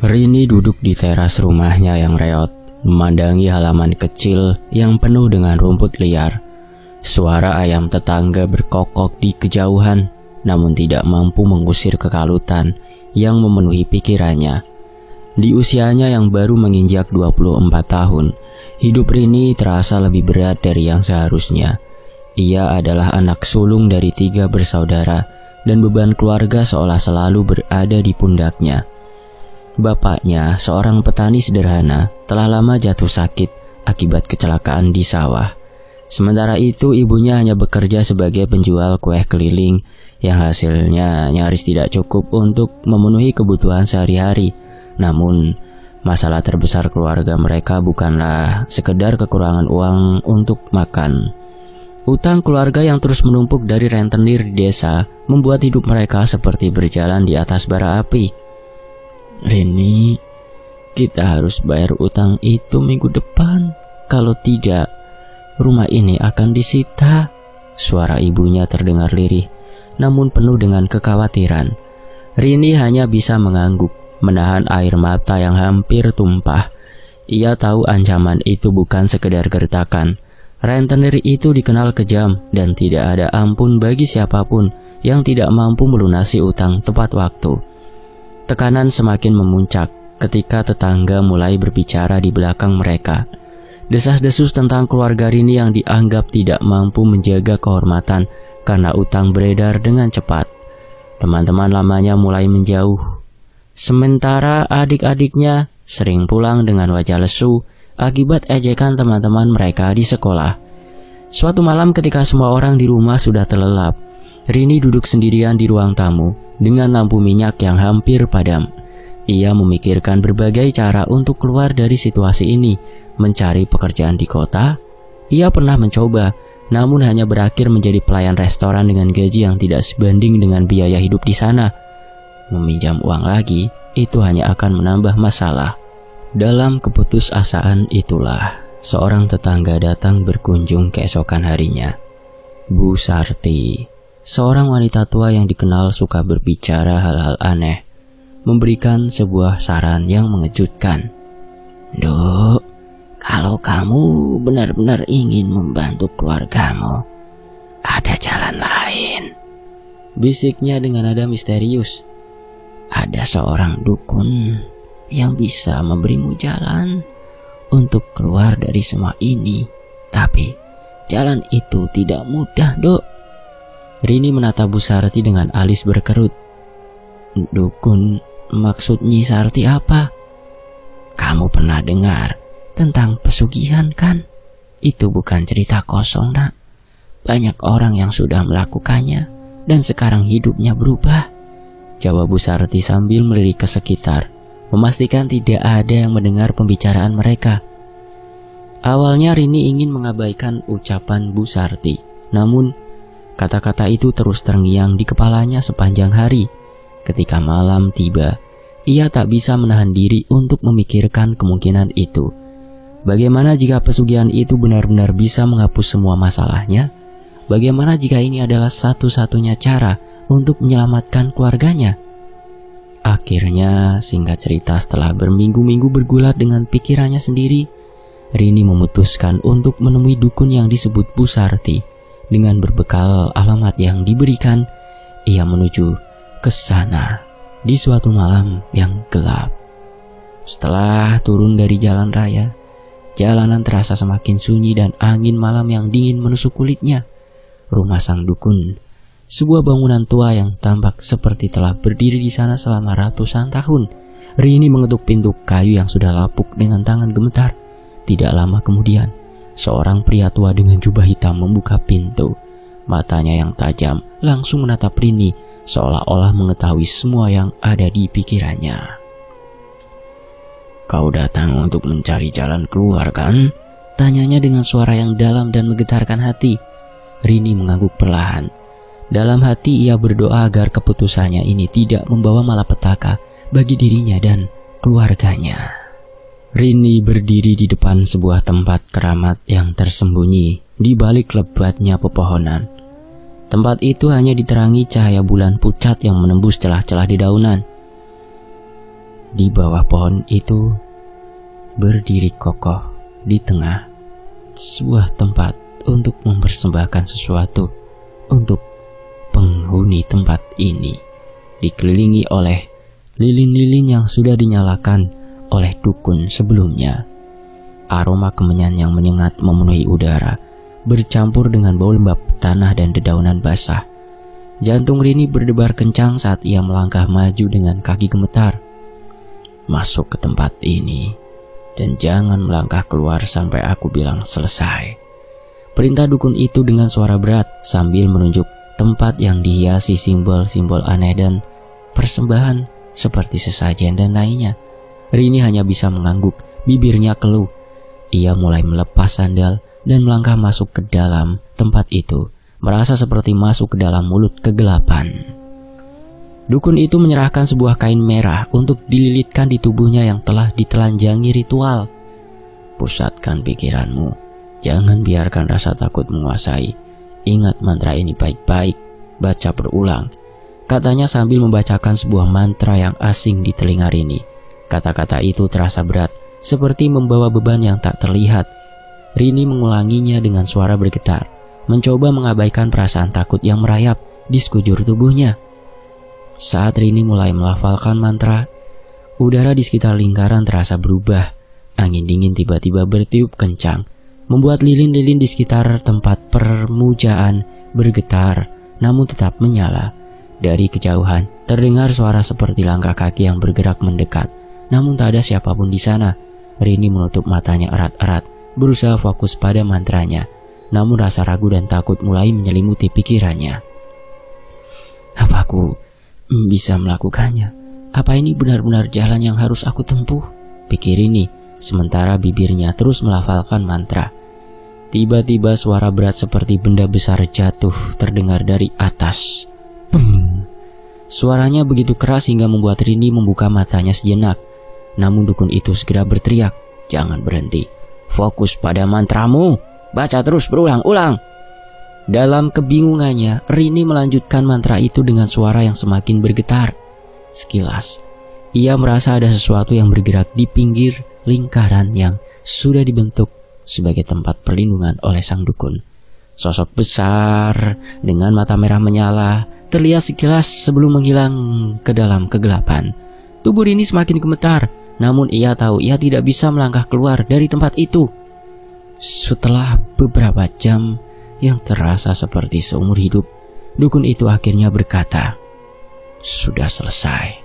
Rini duduk di teras rumahnya yang reot, memandangi halaman kecil yang penuh dengan rumput liar. Suara ayam tetangga berkokok di kejauhan, namun tidak mampu mengusir kekalutan yang memenuhi pikirannya. Di usianya yang baru menginjak 24 tahun, hidup Rini terasa lebih berat dari yang seharusnya. Ia adalah anak sulung dari 3 bersaudara, dan beban keluarga seolah selalu berada di pundaknya. Bapaknya, seorang petani sederhana, telah lama jatuh sakit akibat kecelakaan di sawah. Sementara itu, ibunya hanya bekerja sebagai penjual kue keliling yang hasilnya nyaris tidak cukup untuk memenuhi kebutuhan sehari-hari. Namun, masalah terbesar keluarga mereka bukanlah sekedar kekurangan uang untuk makan. Utang keluarga yang terus menumpuk dari rentenir di desa membuat hidup mereka seperti berjalan di atas bara api. Rini, kita harus bayar utang itu minggu depan. Kalau tidak, rumah ini akan disita. Suara ibunya terdengar lirih, namun penuh dengan kekhawatiran. Rini hanya bisa mengangguk, menahan air mata yang hampir tumpah. Ia tahu ancaman itu bukan sekedar gertakan. Rentenir itu dikenal kejam dan tidak ada ampun bagi siapapun yang tidak mampu melunasi utang tepat waktu. Tekanan semakin memuncak ketika tetangga mulai berbicara di belakang mereka. Desas-desus tentang keluarga Rini yang dianggap tidak mampu menjaga kehormatan karena utang beredar dengan cepat. Teman-teman lamanya mulai menjauh. Sementara adik-adiknya sering pulang dengan wajah lesu akibat ejekan teman-teman mereka di sekolah. Suatu malam ketika semua orang di rumah sudah terlelap, Rini duduk sendirian di ruang tamu dengan lampu minyak yang hampir padam. Ia memikirkan berbagai cara untuk keluar dari situasi ini. Mencari pekerjaan di kota, ia pernah mencoba, namun hanya berakhir menjadi pelayan restoran dengan gaji yang tidak sebanding dengan biaya hidup di sana. Meminjam uang lagi, itu hanya akan menambah masalah. Dalam keputusasaan itulah, seorang tetangga datang berkunjung keesokan harinya. Bu Sarti, seorang wanita tua yang dikenal suka berbicara hal-hal aneh, memberikan sebuah saran yang mengejutkan. "Duk, kalau kamu benar-benar ingin membantu keluargamu, ada jalan lain," bisiknya dengan nada misterius. "Ada seorang dukun yang bisa memberimu jalan untuk keluar dari semua ini. Tapi jalan itu tidak mudah, Duk." Rini menatap Bu Sarti dengan alis berkerut. "Dukun, maksud Nyi Sarti apa?" "Kamu pernah dengar tentang pesugihan kan? Itu bukan cerita kosong, Nak. Banyak orang yang sudah melakukannya dan sekarang hidupnya berubah," jawab Bu Sarti sambil melirik ke sekitar, memastikan tidak ada yang mendengar pembicaraan mereka. Awalnya Rini ingin mengabaikan ucapan Bu Sarti, namun kata-kata itu terus terngiang di kepalanya sepanjang hari. Ketika malam tiba, ia tak bisa menahan diri untuk memikirkan kemungkinan itu. Bagaimana jika pesugihan itu benar-benar bisa menghapus semua masalahnya? Bagaimana jika ini adalah satu-satunya cara untuk menyelamatkan keluarganya? Akhirnya, singkat cerita, setelah berminggu-minggu bergulat dengan pikirannya sendiri, Rini memutuskan untuk menemui dukun yang disebut Bu Sarti. Dengan berbekal alamat yang diberikan, ia menuju ke sana di suatu malam yang gelap. Setelah turun dari jalan raya, jalanan terasa semakin sunyi dan angin malam yang dingin menusuk kulitnya. Rumah sang dukun, sebuah bangunan tua yang tampak seperti telah berdiri di sana selama ratusan tahun. Rini mengetuk pintu kayu yang sudah lapuk dengan tangan gemetar. Tidak lama kemudian, seorang pria tua dengan jubah hitam membuka pintu. Matanya yang tajam langsung menatap Rini, seolah-olah mengetahui semua yang ada di pikirannya. "Kau datang untuk mencari jalan keluar, kan?" tanyanya dengan suara yang dalam dan menggetarkan hati. Rini mengangguk perlahan. Dalam hati ia berdoa agar keputusannya ini tidak membawa malapetaka bagi dirinya dan keluarganya. Rini berdiri di depan sebuah tempat keramat yang tersembunyi di balik lebatnya pepohonan. Tempat itu hanya diterangi cahaya bulan pucat yang menembus celah-celah di daunan. Di bawah pohon itu berdiri kokoh di tengah sebuah tempat untuk mempersembahkan sesuatu untuk penghuni tempat ini, dikelilingi oleh lilin-lilin yang sudah dinyalakan oleh dukun sebelumnya. Aroma kemenyan yang menyengat memenuhi udara, bercampur dengan bau lembab tanah dan dedaunan basah. Jantung Rini berdebar kencang saat ia melangkah maju dengan kaki gemetar. Masuk ke tempat ini, dan jangan melangkah keluar sampai aku bilang selesai. Perintah dukun itu dengan suara berat sambil menunjuk tempat yang dihiasi simbol-simbol aneh dan persembahan seperti sesajen dan lainnya. Rini hanya bisa mengangguk, bibirnya keluh. Ia mulai melepas sandal dan melangkah masuk ke dalam tempat itu, merasa seperti masuk ke dalam mulut kegelapan. Dukun itu menyerahkan sebuah kain merah untuk dililitkan di tubuhnya yang telah ditelanjangi ritual. Pusatkan pikiranmu, jangan biarkan rasa takut menguasai. Ingat mantra ini baik-baik, baca berulang, katanya sambil membacakan sebuah mantra yang asing di telinga Rini. Kata-kata itu terasa berat, seperti membawa beban yang tak terlihat. Rini mengulanginya dengan suara bergetar, mencoba mengabaikan perasaan takut yang merayap di sekujur tubuhnya. Saat Rini mulai melafalkan mantra, udara di sekitar lingkaran terasa berubah. Angin dingin tiba-tiba bertiup kencang, membuat lilin-lilin di sekitar tempat permujaan bergetar, namun tetap menyala. Dari kejauhan, terdengar suara seperti langkah kaki yang bergerak mendekat, namun tak ada siapapun di sana. Rini menutup matanya erat-erat, berusaha fokus pada mantranya, namun rasa ragu dan takut mulai menyelimuti pikirannya. Apa aku bisa melakukannya? Apa ini benar-benar jalan yang harus aku tempuh? Pikir Rini, sementara bibirnya terus melafalkan mantra. Tiba-tiba suara berat seperti benda besar jatuh terdengar dari atas. Pem. Suaranya begitu keras hingga membuat Rini membuka matanya sejenak. Namun dukun itu segera berteriak, "Jangan berhenti. Fokus pada mantramu. Baca terus berulang-ulang." Dalam kebingungannya, Rini melanjutkan mantra itu dengan suara yang semakin bergetar. Sekilas, ia merasa ada sesuatu yang bergerak di pinggir lingkaran yang sudah dibentuk sebagai tempat perlindungan oleh sang dukun. Sosok besar dengan mata merah menyala terlihat sekilas sebelum menghilang ke dalam kegelapan. Tubuh Rini semakin gemetar, namun ia tahu ia tidak bisa melangkah keluar dari tempat itu. Setelah beberapa jam yang terasa seperti seumur hidup, dukun itu akhirnya berkata, "Sudah selesai,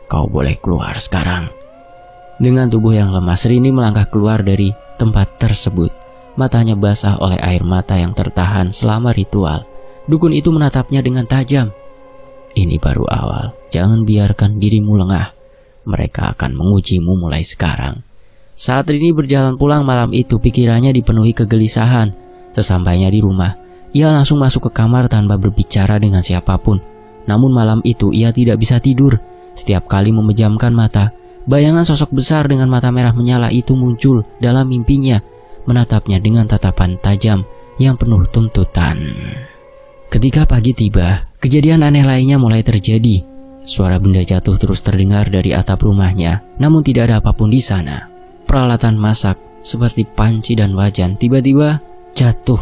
kau boleh keluar sekarang." Dengan tubuh yang lemas, Rini melangkah keluar dari tempat tersebut. Matanya basah oleh air mata yang tertahan selama ritual. Dukun itu menatapnya dengan tajam. "Ini baru awal, jangan biarkan dirimu lengah. Mereka akan mengujimu mulai sekarang." Saat Rini berjalan pulang malam itu, pikirannya dipenuhi kegelisahan. Sesampainya di rumah, ia langsung masuk ke kamar tanpa berbicara dengan siapapun. Namun malam itu ia tidak bisa tidur. Setiap kali memejamkan mata, bayangan sosok besar dengan mata merah menyala itu muncul dalam mimpinya, menatapnya dengan tatapan tajam yang penuh tuntutan. Ketika pagi tiba, kejadian aneh lainnya mulai terjadi. Suara benda jatuh terus terdengar dari atap rumahnya, namun tidak ada apapun di sana. Peralatan masak seperti panci dan wajan tiba-tiba jatuh,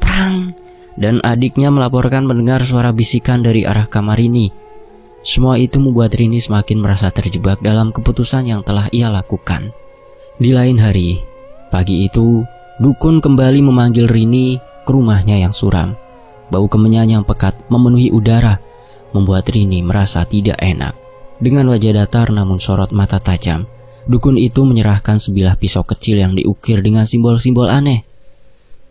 prang, dan adiknya melaporkan mendengar suara bisikan dari arah kamar Rini. Semua itu membuat Rini semakin merasa terjebak dalam keputusan yang telah ia lakukan. Di lain hari, pagi itu, dukun kembali memanggil Rini ke rumahnya yang suram. Bau kemenyan yang pekat memenuhi udara, membuat Rini merasa tidak enak. Dengan wajah datar namun sorot mata tajam, dukun itu menyerahkan sebilah pisau kecil yang diukir dengan simbol-simbol aneh.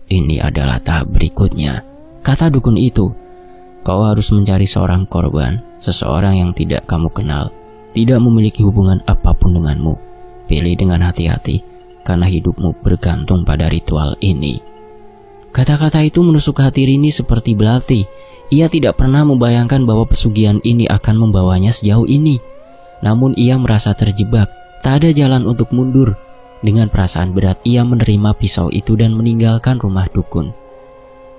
"Ini adalah tahap berikutnya," kata dukun itu. "Kau harus mencari seorang korban, seseorang yang tidak kamu kenal, tidak memiliki hubungan apapun denganmu. Pilih dengan hati-hati, karena hidupmu bergantung pada ritual ini." Kata-kata itu menusuk hati Rini seperti belati. Ia tidak pernah membayangkan bahwa pesugihan ini akan membawanya sejauh ini. Namun ia merasa terjebak, tak ada jalan untuk mundur. Dengan perasaan berat ia menerima pisau itu dan meninggalkan rumah dukun.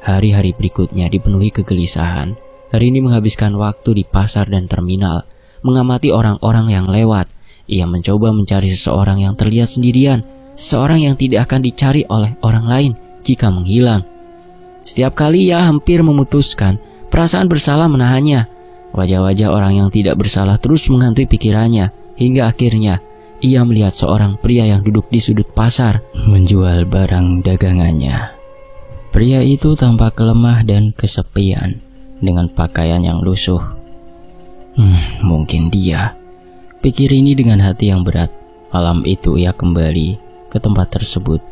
Hari-hari berikutnya dipenuhi kegelisahan. Rini menghabiskan waktu di pasar dan terminal, mengamati orang-orang yang lewat. ia mencoba mencari seseorang yang terlihat sendirian, seseorang yang tidak akan dicari oleh orang lain jika menghilang. Setiap kali ia hampir memutuskan, perasaan bersalah menahannya. Wajah-wajah orang yang tidak bersalah terus menghantui pikirannya, hingga akhirnya ia melihat seorang pria yang duduk di sudut pasar menjual barang dagangannya. Pria itu tampak lemah dan kesepian dengan pakaian yang lusuh. Mungkin dia, pikir ini dengan hati yang berat. Malam itu ia kembali ke tempat tersebut,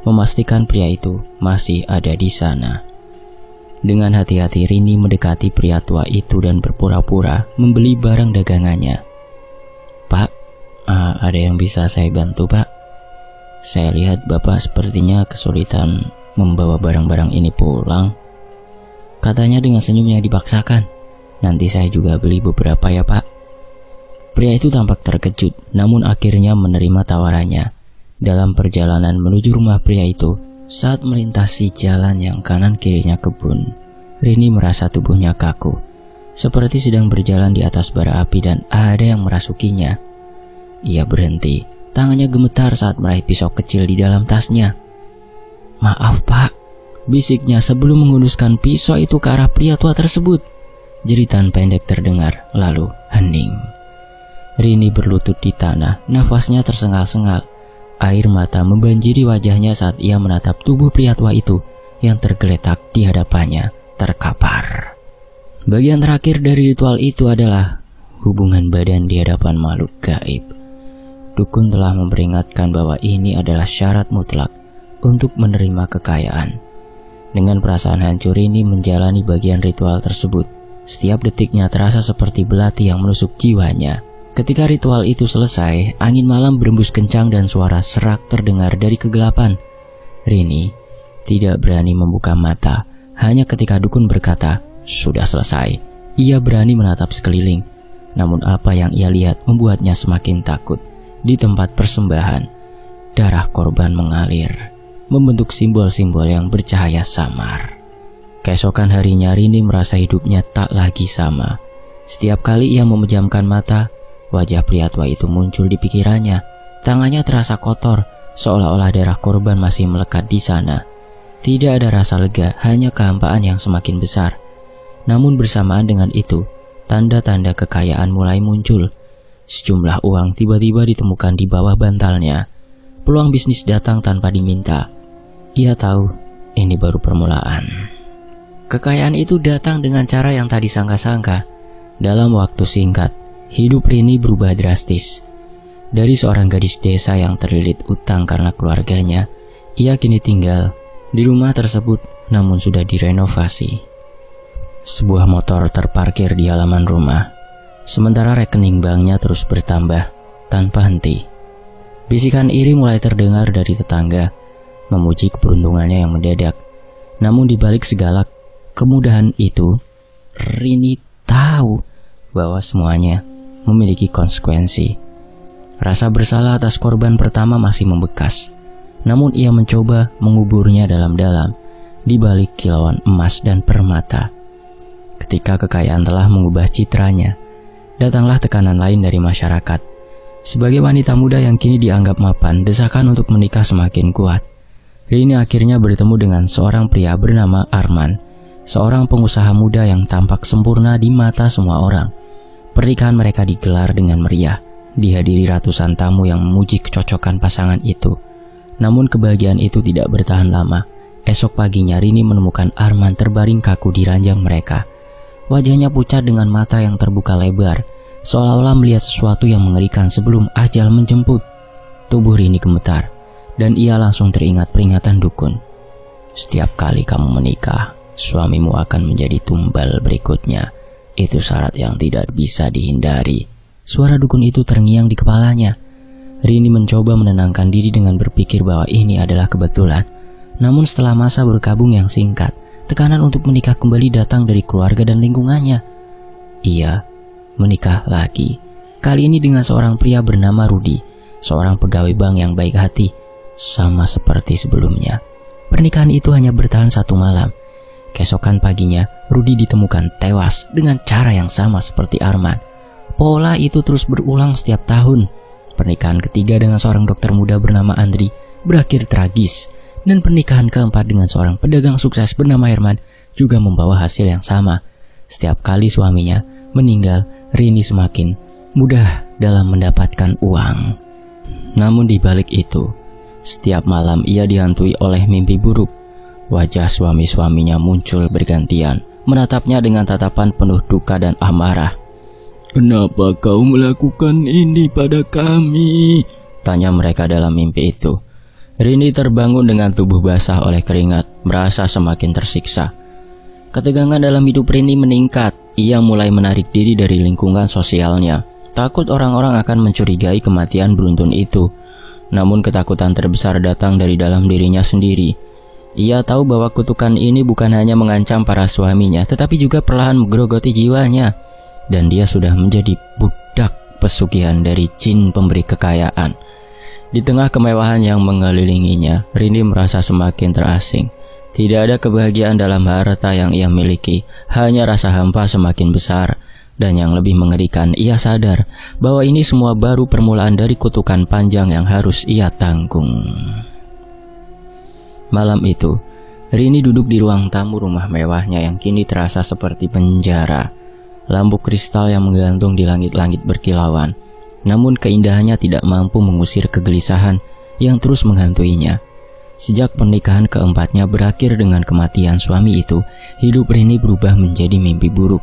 memastikan pria itu masih ada di sana. Dengan hati-hati Rini mendekati pria tua itu dan berpura-pura membeli barang dagangannya. "Pak, ada yang bisa saya bantu, Pak? Saya lihat Bapak sepertinya kesulitan membawa barang-barang ini pulang," katanya dengan senyum yang dipaksakan. "Nanti saya juga beli beberapa ya, Pak." Pria itu tampak terkejut, namun akhirnya menerima tawarannya. Dalam perjalanan menuju rumah pria itu, saat melintasi jalan yang kanan kirinya kebun, Rini merasa tubuhnya kaku, seperti sedang berjalan di atas bara api dan ada yang merasukinya. Ia berhenti, tangannya gemetar saat meraih pisau kecil di dalam tasnya. "Maaf, Pak," bisiknya sebelum menghunuskan pisau itu ke arah pria tua tersebut. Jeritan pendek terdengar, lalu hening. Rini berlutut di tanah, nafasnya tersengal-sengal. Air mata membanjiri wajahnya saat ia menatap tubuh pria tua itu yang tergeletak di hadapannya, terkapar. Bagian terakhir dari ritual itu adalah hubungan badan di hadapan makhluk gaib. Dukun telah memperingatkan bahwa ini adalah syarat mutlak untuk menerima kekayaan. Dengan perasaan hancur ini menjalani bagian ritual tersebut. Setiap detiknya terasa seperti belati yang menusuk jiwanya. Ketika ritual itu selesai, angin malam berembus kencang dan suara serak terdengar dari kegelapan. Rini tidak berani membuka mata. Hanya ketika dukun berkata, "Sudah selesai," ia berani menatap sekeliling. Namun apa yang ia lihat membuatnya semakin takut. Di tempat persembahan, darah korban mengalir, membentuk simbol-simbol yang bercahaya samar. Keesokan harinya Rini merasa hidupnya tak lagi sama. Setiap kali ia memejamkan mata, wajah pria tua itu muncul di pikirannya. Tangannya terasa kotor, seolah-olah darah korban masih melekat di sana. Tidak ada rasa lega, hanya kehampaan yang semakin besar. Namun bersamaan dengan itu, tanda-tanda kekayaan mulai muncul. Sejumlah uang tiba-tiba ditemukan di bawah bantalnya. Peluang bisnis datang tanpa diminta. Ia tahu ini baru permulaan. Kekayaan itu datang dengan cara yang tak disangka-sangka. Dalam waktu singkat, hidup Rini berubah drastis. Dari seorang gadis desa yang terlilit utang karena keluarganya, ia kini tinggal di rumah tersebut namun sudah direnovasi. Sebuah motor terparkir di halaman rumah, sementara rekening banknya terus bertambah tanpa henti. Bisikan iri mulai terdengar dari tetangga, memuji keberuntungannya yang mendadak. Namun di balik segala kemudahan itu, Rini tahu bahwa semuanya memiliki konsekuensi. Rasa bersalah atas korban pertama masih membekas, namun ia mencoba menguburnya dalam-dalam di balik kilauan emas dan permata. Ketika kekayaan telah mengubah citranya, datanglah tekanan lain dari masyarakat. Sebagai wanita muda yang kini dianggap mapan, desakan untuk menikah semakin kuat. Rini akhirnya bertemu dengan seorang pria bernama Arman, seorang pengusaha muda yang tampak sempurna di mata semua orang. Pernikahan mereka digelar dengan meriah, dihadiri ratusan tamu yang memuji kecocokan pasangan itu. Namun kebahagiaan itu tidak bertahan lama. Esok paginya Rini menemukan Arman terbaring kaku di ranjang mereka. Wajahnya pucat dengan mata yang terbuka lebar, seolah-olah melihat sesuatu yang mengerikan sebelum ajal menjemput. Tubuh Rini gemetar, dan ia langsung teringat peringatan dukun. "Setiap kali kamu menikah, suamimu akan menjadi tumbal berikutnya. Itu syarat yang tidak bisa dihindari." Suara dukun itu terngiang di kepalanya. Rini mencoba menenangkan diri dengan berpikir bahwa ini adalah kebetulan. Namun setelah masa berkabung yang singkat, tekanan untuk menikah kembali datang dari keluarga dan lingkungannya. Ia menikah lagi. Kali ini dengan seorang pria bernama Rudi, seorang pegawai bank yang baik hati, sama seperti sebelumnya. Pernikahan itu hanya bertahan 1 malam. Keesokan paginya, Rudi ditemukan tewas dengan cara yang sama seperti Arman. Pola itu terus berulang setiap tahun. Pernikahan ketiga dengan seorang dokter muda bernama Andri berakhir tragis, dan pernikahan keempat dengan seorang pedagang sukses bernama Herman juga membawa hasil yang sama. Setiap kali suaminya meninggal, Rini semakin mudah dalam mendapatkan uang. Namun di balik itu, setiap malam ia dihantui oleh mimpi buruk. Wajah suami-suaminya muncul bergantian, menatapnya dengan tatapan penuh duka dan amarah. "Kenapa kau melakukan ini pada kami?" tanya mereka dalam mimpi itu. Rini terbangun dengan tubuh basah oleh keringat, merasa semakin tersiksa. Ketegangan dalam hidup Rini meningkat. Ia mulai menarik diri dari lingkungan sosialnya, takut orang-orang akan mencurigai kematian beruntun itu. Namun ketakutan terbesar datang dari dalam dirinya sendiri. Ia tahu bahwa kutukan ini bukan hanya mengancam para suaminya, tetapi juga perlahan menggerogoti jiwanya. Dan dia sudah menjadi budak pesugihan dari jin pemberi kekayaan. Di tengah kemewahan yang mengelilinginya, Rini merasa semakin terasing. Tidak ada kebahagiaan dalam harta yang ia miliki, hanya rasa hampa semakin besar. Dan yang lebih mengerikan, ia sadar bahwa ini semua baru permulaan dari kutukan panjang yang harus ia tanggung. Malam itu, Rini duduk di ruang tamu rumah mewahnya yang kini terasa seperti penjara. Lampu kristal yang menggantung di langit-langit berkilauan, namun keindahannya tidak mampu mengusir kegelisahan yang terus menghantuinya. Sejak pernikahan keempatnya berakhir dengan kematian suami itu, hidup Rini berubah menjadi mimpi buruk.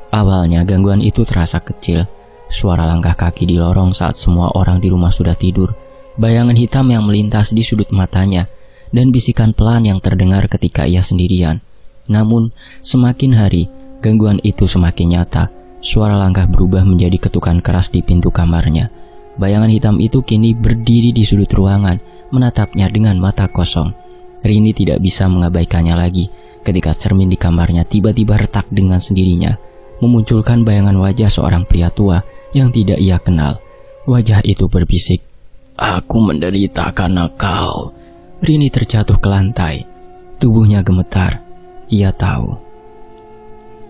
Awalnya gangguan itu terasa kecil, suara langkah kaki di lorong saat semua orang di rumah sudah tidur, bayangan hitam yang melintas di sudut matanya, dan bisikan pelan yang terdengar ketika ia sendirian. Namun, semakin hari, gangguan itu semakin nyata. Suara langkah berubah menjadi ketukan keras di pintu kamarnya. Bayangan hitam itu kini berdiri di sudut ruangan, menatapnya dengan mata kosong. Rini tidak bisa mengabaikannya lagi ketika cermin di kamarnya tiba-tiba retak dengan sendirinya, memunculkan bayangan wajah seorang pria tua yang tidak ia kenal. Wajah itu berbisik, "Aku menderita karena kau." Rini terjatuh ke lantai. Tubuhnya gemetar. Ia tahu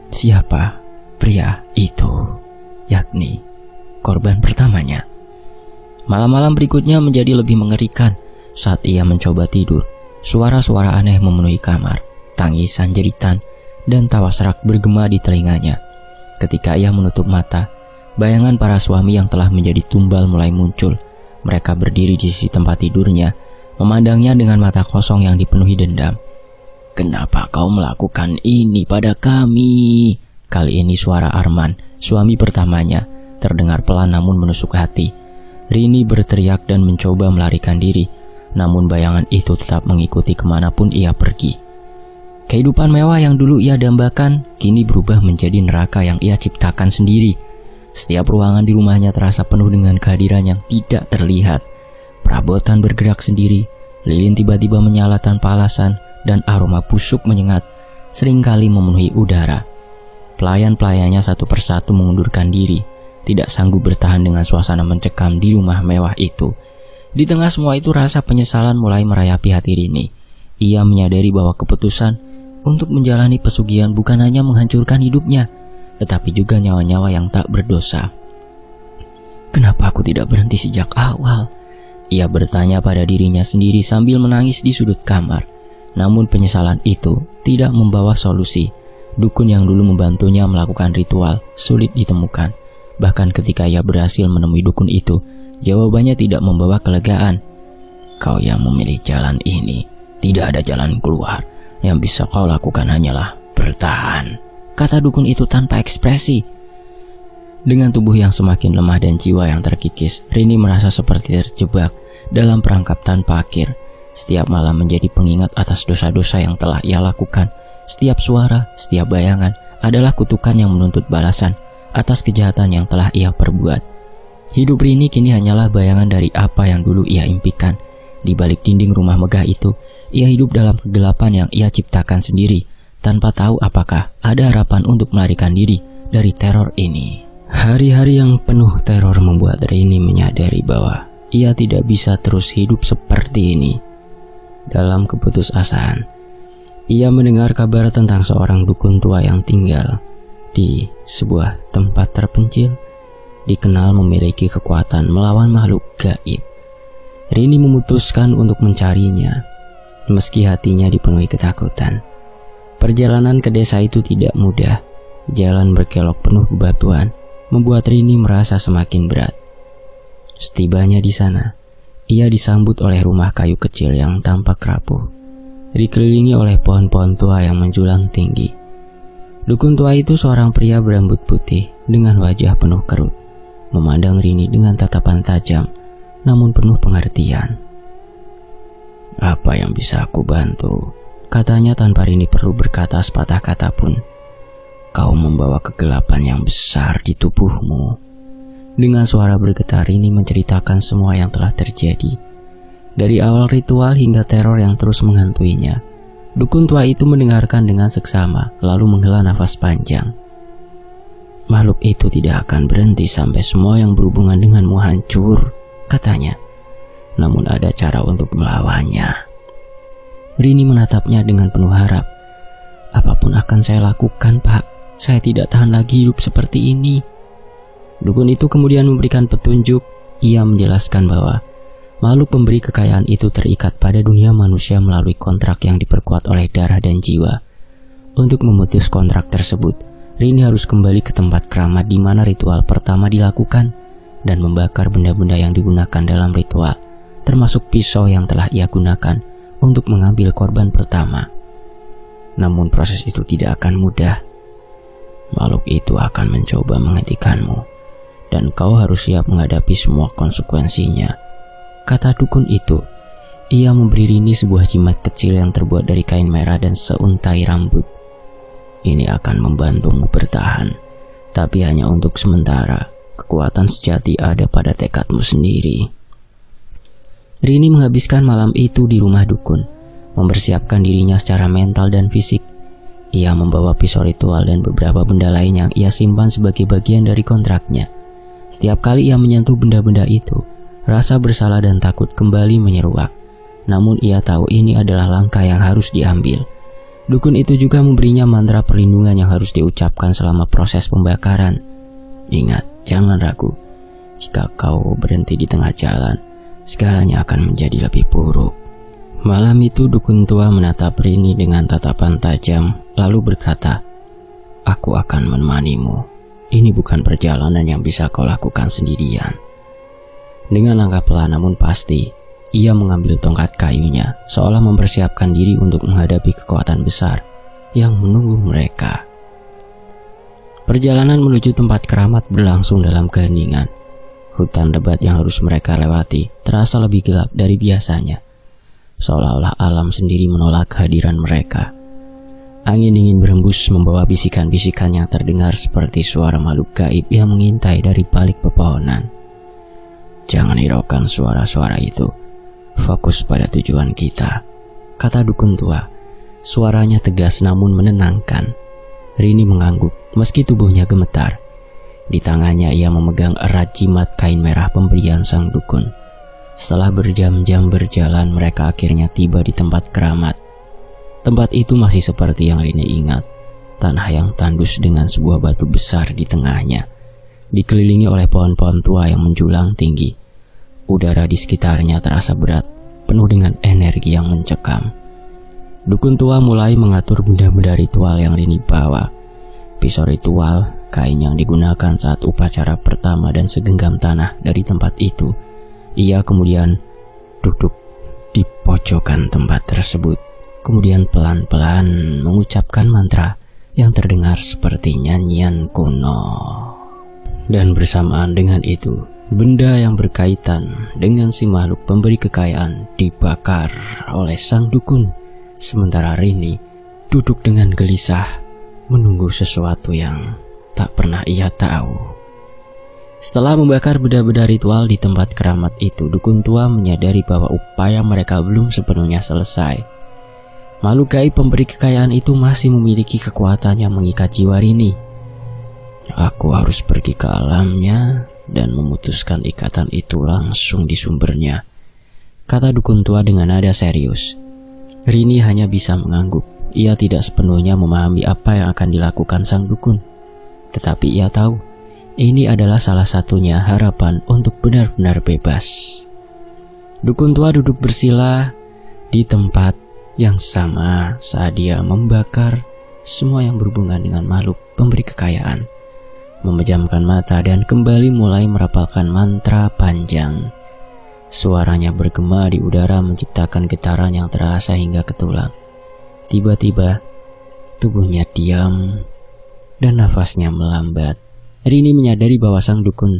siapa pria itu, yakni korban pertamanya. Malam-malam berikutnya menjadi lebih mengerikan. Saat ia mencoba tidur, suara-suara aneh memenuhi kamar. Tangisan, jeritan, dan tawa serak bergema di telinganya. Ketika ia menutup mata, bayangan para suami yang telah menjadi tumbal mulai muncul. Mereka berdiri di sisi tempat tidurnya, memandangnya dengan mata kosong yang dipenuhi dendam. "Kenapa kau melakukan ini pada kami?" Kali ini suara Arman, suami pertamanya, terdengar pelan namun menusuk hati. Rini berteriak dan mencoba melarikan diri, namun bayangan itu tetap mengikuti kemanapun ia pergi. Kehidupan mewah yang dulu ia dambakan, kini berubah menjadi neraka yang ia ciptakan sendiri. Setiap ruangan di rumahnya terasa penuh dengan kehadiran yang tidak terlihat. Perabotan bergerak sendiri, lilin tiba-tiba menyala tanpa alasan, dan aroma busuk menyengat seringkali memenuhi udara. Pelayan-pelayannya satu persatu mengundurkan diri, tidak sanggup bertahan dengan suasana mencekam di rumah mewah itu. Di tengah semua itu rasa penyesalan mulai merayapi hati Rini. Ia menyadari bahwa keputusan untuk menjalani pesugihan bukan hanya menghancurkan hidupnya, tetapi juga nyawa-nyawa yang tak berdosa. "Kenapa aku tidak berhenti sejak awal?" Ia bertanya pada dirinya sendiri sambil menangis di sudut kamar. Namun penyesalan itu tidak membawa solusi. Dukun yang dulu membantunya melakukan ritual sulit ditemukan. Bahkan ketika ia berhasil menemui dukun itu, jawabannya tidak membawa kelegaan. "Kau yang memilih jalan ini, tidak ada jalan keluar. Yang bisa kau lakukan hanyalah bertahan," kata dukun itu tanpa ekspresi. Dengan tubuh yang semakin lemah dan jiwa yang terkikis, Rini merasa seperti terjebak dalam perangkap tanpa akhir. Setiap malam menjadi pengingat atas dosa-dosa yang telah ia lakukan. Setiap suara, setiap bayangan adalah kutukan yang menuntut balasan atas kejahatan yang telah ia perbuat. Hidup Rini kini hanyalah bayangan dari apa yang dulu ia impikan. Di balik dinding rumah megah itu, ia hidup dalam kegelapan yang ia ciptakan sendiri, tanpa tahu apakah ada harapan untuk melarikan diri dari teror ini. Hari-hari yang penuh teror membuat Rini menyadari bahwa ia tidak bisa terus hidup seperti ini. Dalam keputusasaan, ia mendengar kabar tentang seorang dukun tua yang tinggal di sebuah tempat terpencil dikenal memiliki kekuatan melawan makhluk gaib. Rini memutuskan untuk mencarinya, meski hatinya dipenuhi ketakutan. Perjalanan ke desa itu tidak mudah. Jalan berkelok penuh bebatuan membuat Rini merasa semakin berat. Setibanya di sana, ia disambut oleh rumah kayu kecil yang tampak rapuh, dikelilingi oleh pohon-pohon tua yang menjulang tinggi. Dukun tua itu seorang pria berambut putih dengan wajah penuh kerut, memandang Rini dengan tatapan tajam namun penuh pengertian. "Apa yang bisa aku bantu?" katanya tanpa Rini perlu berkata sepatah kata pun. "Kau membawa kegelapan yang besar di tubuhmu." Dengan suara bergetar Rini menceritakan semua yang telah terjadi. Dari awal ritual hingga teror yang terus menghantuinya. Dukun tua itu mendengarkan dengan seksama, lalu menghela nafas panjang. "Makhluk itu tidak akan berhenti sampai semua yang berhubungan denganmu hancur," katanya. "Namun ada cara untuk melawannya." Rini menatapnya dengan penuh harap. "Apapun akan saya lakukan, Pak. Saya tidak tahan lagi hidup seperti ini." Dukun itu kemudian memberikan petunjuk. Ia menjelaskan bahwa makhluk pemberi kekayaan itu terikat pada dunia manusia melalui kontrak yang diperkuat oleh darah dan jiwa. Untuk memutus kontrak tersebut, Rini harus kembali ke tempat keramat di mana ritual pertama dilakukan dan membakar benda-benda yang digunakan dalam ritual, termasuk pisau yang telah ia gunakan untuk mengambil korban pertama. Namun proses itu tidak akan mudah. Makhluk itu akan mencoba menghentikanmu, dan kau harus siap menghadapi semua konsekuensinya, kata dukun itu. Ia memberi Rini sebuah jimat kecil yang terbuat dari kain merah dan seuntai rambut. "Ini akan membantumu bertahan, tapi hanya untuk sementara. Kekuatan sejati ada pada tekadmu sendiri." Rini menghabiskan malam itu di rumah dukun, mempersiapkan dirinya secara mental dan fisik. Ia membawa pisau ritual dan beberapa benda lain yang ia simpan sebagai bagian dari kontraknya. Setiap kali ia menyentuh benda-benda itu, rasa bersalah dan takut kembali menyeruak. Namun ia tahu ini adalah langkah yang harus diambil. Dukun itu juga memberinya mantra perlindungan yang harus diucapkan selama proses pembakaran. "Ingat, jangan ragu. Jika kau berhenti di tengah jalan, segalanya akan menjadi lebih buruk." Malam itu dukun tua menatap Rini dengan tatapan tajam, lalu berkata, "Aku akan menemanimu. Ini bukan perjalanan yang bisa kau lakukan sendirian." Dengan langkah pelan namun pasti, ia mengambil tongkat kayunya, seolah mempersiapkan diri untuk menghadapi kekuatan besar yang menunggu mereka. Perjalanan menuju tempat keramat berlangsung dalam keheningan. Hutan lebat yang harus mereka lewati terasa lebih gelap dari biasanya, seolah-olah alam sendiri menolak kehadiran mereka. Angin dingin berhembus membawa bisikan-bisikan yang terdengar seperti suara makhluk gaib yang mengintai dari balik pepohonan. "Jangan hiraukan suara-suara itu. Fokus pada tujuan kita," kata dukun tua. Suaranya tegas namun menenangkan. Rini mengangguk meski tubuhnya gemetar. Di tangannya ia memegang erat jimat kain merah pemberian sang dukun. Setelah berjam-jam berjalan, mereka akhirnya tiba di tempat keramat. Tempat itu masih seperti yang Rini ingat. Tanah yang tandus dengan sebuah batu besar di tengahnya, dikelilingi oleh pohon-pohon tua yang menjulang tinggi. Udara di sekitarnya terasa berat, penuh dengan energi yang mencekam. Dukun tua mulai mengatur benda-benda ritual yang Rini bawa. Pisau ritual, kain yang digunakan saat upacara pertama, dan segenggam tanah dari tempat itu. Ia kemudian duduk di pojokan tempat tersebut, kemudian pelan-pelan mengucapkan mantra yang terdengar seperti nyanyian kuno. Dan bersamaan dengan itu, benda yang berkaitan dengan si makhluk pemberi kekayaan dibakar oleh sang dukun. Sementara Rini duduk dengan gelisah menunggu sesuatu yang tak pernah ia tahu. Setelah membakar benda-benda ritual di tempat keramat itu, dukun tua menyadari bahwa upaya mereka belum sepenuhnya selesai. Makhluk gaib pemberi kekayaan itu masih memiliki kekuatan yang mengikat jiwa Rini. "Aku harus pergi ke alamnya dan memutuskan ikatan itu langsung di sumbernya," kata dukun tua dengan nada serius. Rini hanya bisa mengangguk. Ia tidak sepenuhnya memahami apa yang akan dilakukan sang dukun. Tetapi ia tahu, ini adalah salah satunya harapan untuk benar-benar bebas. Dukun tua duduk bersila di tempat yang sama saat dia membakar semua yang berhubungan dengan makhluk pemberi kekayaan, memejamkan mata dan kembali mulai merapalkan mantra panjang. Suaranya bergema di udara menciptakan getaran yang terasa hingga ke tulang. Tiba-tiba tubuhnya diam dan nafasnya melambat. Rini menyadari bahwa sang dukun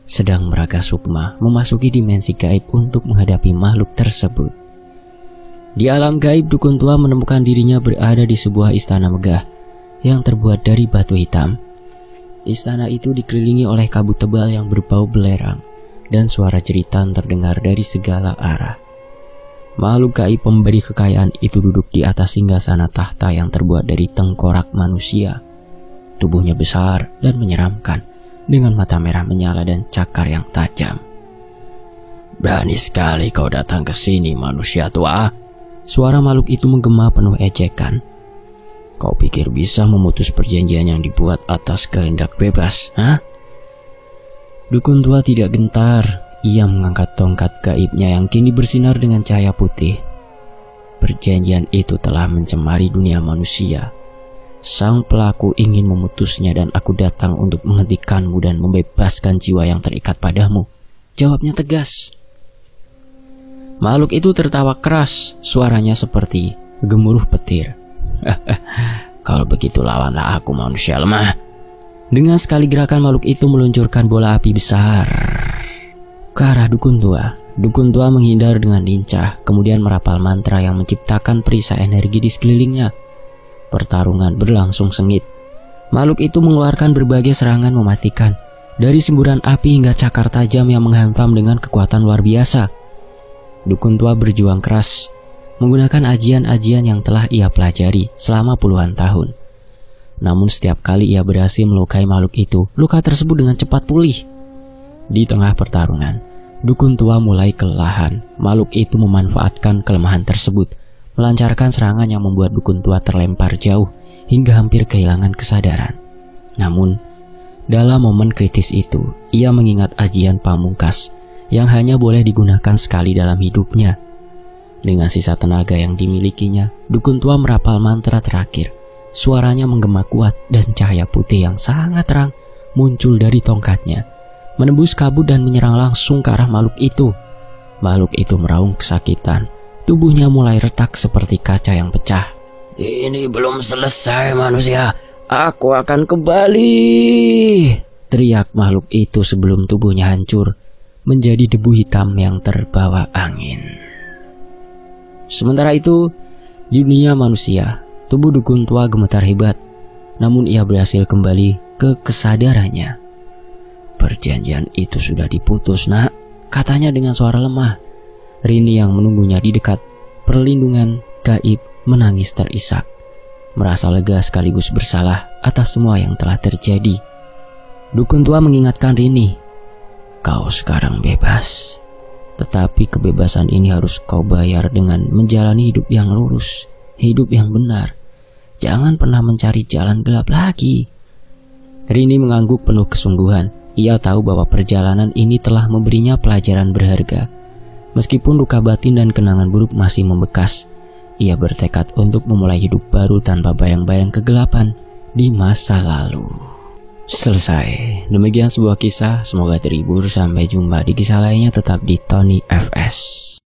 sedang meraga sukma memasuki dimensi gaib untuk menghadapi makhluk tersebut. Di alam gaib, dukun tua menemukan dirinya berada di sebuah istana megah yang terbuat dari batu hitam. Istana itu dikelilingi oleh kabut tebal yang berbau belerang dan suara jeritan terdengar dari segala arah. Makhluk gaib pemberi kekayaan itu duduk di atas singgasana tahta yang terbuat dari tengkorak manusia. Tubuhnya besar dan menyeramkan, dengan mata merah menyala dan cakar yang tajam. "Berani sekali kau datang ke sini, manusia tua," suara makhluk itu menggema penuh ejekan. "Kau pikir bisa memutus perjanjian yang dibuat atas kehendak bebas, hah?" Dukun tua tidak gentar. Ia mengangkat tongkat gaibnya yang kini bersinar dengan cahaya putih. Perjanjian itu telah mencemari dunia manusia. Sang pelaku ingin memutusnya dan aku datang untuk menghentikanmu dan membebaskan jiwa yang terikat padamu, jawabnya tegas. Makhluk itu tertawa keras, suaranya seperti gemuruh petir. "Kalau begitu lawanlah aku, manusia lemah." Dengan sekali gerakan, makhluk itu meluncurkan bola api besar ke arah dukun tua. Dukun tua menghindar dengan lincah, kemudian merapal mantra yang menciptakan perisai energi di sekelilingnya. Pertarungan berlangsung sengit. Makhluk itu mengeluarkan berbagai serangan mematikan, dari semburan api hingga cakar tajam yang menghantam dengan kekuatan luar biasa. Dukun tua berjuang keras, menggunakan ajian-ajian yang telah ia pelajari selama puluhan tahun. Namun setiap kali ia berhasil melukai makhluk itu, luka tersebut dengan cepat pulih. Di tengah pertarungan, dukun tua mulai kelelahan. Makhluk itu memanfaatkan kelemahan tersebut, melancarkan serangan yang membuat dukun tua terlempar jauh hingga hampir kehilangan kesadaran. Namun, dalam momen kritis itu, ia mengingat ajian pamungkas yang hanya boleh digunakan sekali dalam hidupnya. Dengan sisa tenaga yang dimilikinya, dukun tua merapal mantra terakhir. Suaranya menggema kuat dan cahaya putih yang sangat terang muncul dari tongkatnya, menembus kabut dan menyerang langsung ke arah makhluk itu. Makhluk itu meraung kesakitan. Tubuhnya mulai retak seperti kaca yang pecah. "Ini belum selesai, manusia. Aku akan kembali," teriak makhluk itu sebelum tubuhnya hancur menjadi debu hitam yang terbawa angin. Sementara itu, di dunia manusia, tubuh dukun tua gemetar hebat, namun ia berhasil kembali ke kesadarannya. "Perjanjian itu sudah diputus, nak," katanya dengan suara lemah. Rini yang menunggunya di dekat perlindungan gaib menangis terisak, merasa lega sekaligus bersalah atas semua yang telah terjadi. Dukun tua mengingatkan Rini, "Kau sekarang bebas, tetapi kebebasan ini harus kau bayar dengan menjalani hidup yang lurus, hidup yang benar. Jangan pernah mencari jalan gelap lagi." Rini mengangguk penuh kesungguhan. Ia tahu bahwa perjalanan ini telah memberinya pelajaran berharga. Meskipun luka batin dan kenangan buruk masih membekas, ia bertekad untuk memulai hidup baru tanpa bayang-bayang kegelapan di masa lalu. Selesai. Demikian sebuah kisah, semoga terhibur. Sampai jumpa di kisah lainnya, tetap di Tony FS.